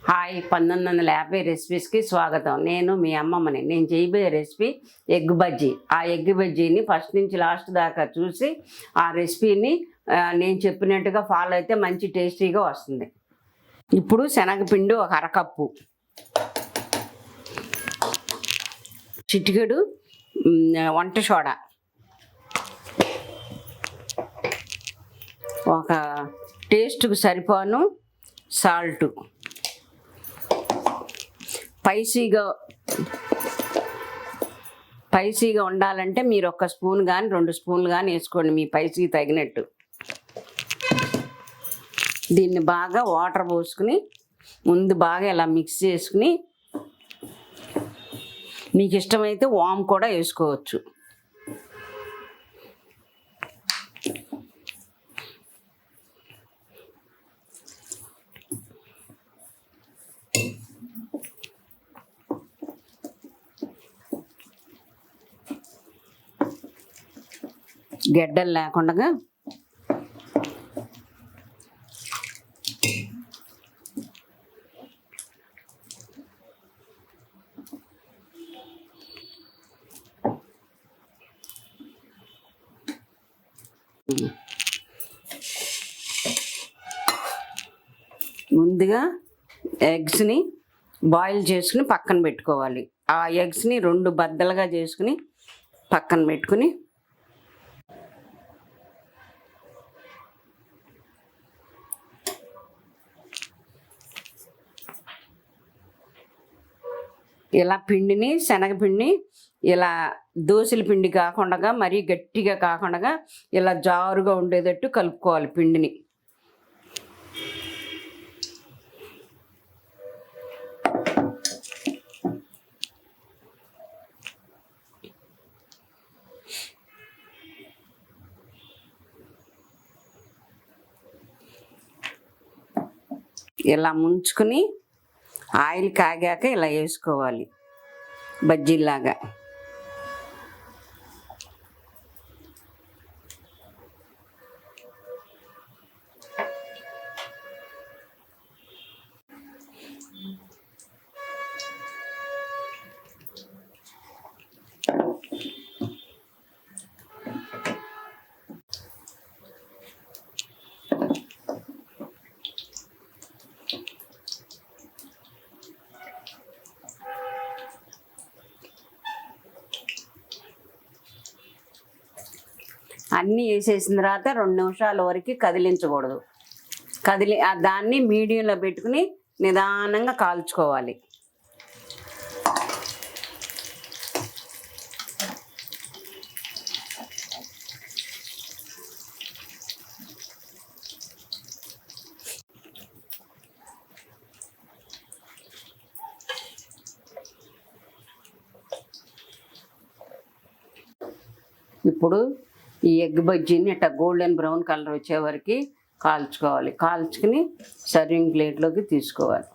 Hi 1950 రెసిపీస్కి స్వాగతం. నేను మీ అమ్మమ్మని. నేను చేయబోయే రెసిపీ ఎగ్ బజ్జీ. ఆ ఎగ్ బజ్జీని ఫస్ట్ నుంచి లాస్ట్ దాకా చూసి ఆ రెసిపీని నేను చెప్పినట్టుగా ఫాలో అయితే మంచి టేస్టీగా వస్తుంది. ఇప్పుడు శనగపిండి ఒక అరకప్పు, చిటికెడు వంట సోడా, ఒక టేస్ట్కి సరిపోను సాల్టు, స్పైసీగా ఉండాలంటే మీరు 1 స్పూన్ కానీ 2 స్పూన్లు కానీ వేసుకోండి, మీ స్పైసీ తగినట్టు. దీన్ని బాగా వాటర్ పోసుకుని ముందు బాగా ఇలా మిక్స్ చేసుకుని, మీకు ఇష్టమైతే వామ్ కూడా వేసుకోవచ్చు. గడ్డలు లేకుండా ముందుగా ఎగ్స్ని బాయిల్ చేసుకుని పక్కన పెట్టుకోవాలి. ఆ ఎగ్స్ని 2 బద్దలుగా చేసుకుని పక్కన పెట్టుకుని, ఇలా పిండిని, శనగపిండిని ఇలా దోశల పిండి కాకుండా, మరీ గట్టిగా కాకుండా ఇలా జారుగా ఉండేటట్టు కలుపుకోవాలి పిండిని. ఇలా ముంచుకుని ఆయిల్ కాగాక ఇలా వేసుకోవాలి బజ్జీలాగా. అన్నీ వేసేసిన తర్వాత 2 నిమిషాల వరకు కదిలించకూడదు. దాన్ని మీడియంలో పెట్టుకుని నిదానంగా కాల్చుకోవాలి. ఇప్పుడు ఈ ఎగ్ బజ్జీని ఇట్లా గోల్డెన్ బ్రౌన్ కలర్ వచ్చే వరకు కాల్చుకోవాలి. కాల్చుకుని సర్వింగ్ ప్లేట్లోకి తీసుకోవాలి.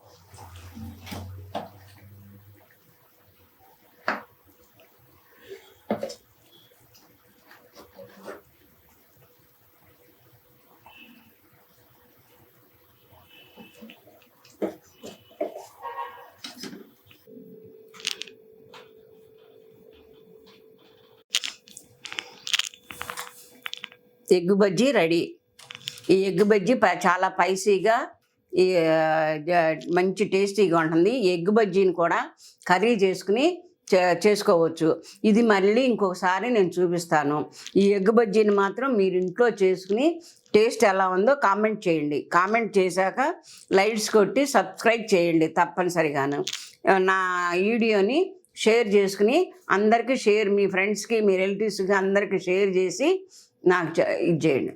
Egg bajji ready. ఈ ఎగ్ బజ్జీ చాలా స్పైసీగా, మంచి టేస్టీగా ఉంటుంది. ఎగ్ బజ్జీని కూడా కర్రీ చేసుకుని చేసుకోవచ్చు. ఇది మళ్ళీ ఇంకొకసారి నేను చూపిస్తాను. ఈ ఎగ్ బజ్జీని మాత్రం మీరు ఇంట్లో చేసుకుని టేస్ట్ ఎలా ఉందో కామెంట్ చేయండి. కామెంట్ చేశాక లైక్స్ కొట్టి సబ్స్క్రైబ్ చేయండి తప్పనిసరిగాను. నా వీడియోని షేర్ చేసుకుని అందరికీ మీ ఫ్రెండ్స్కి, మీ రిలేటివ్స్కి అందరికీ షేర్ చేసి నాకు ఇది చేయండి.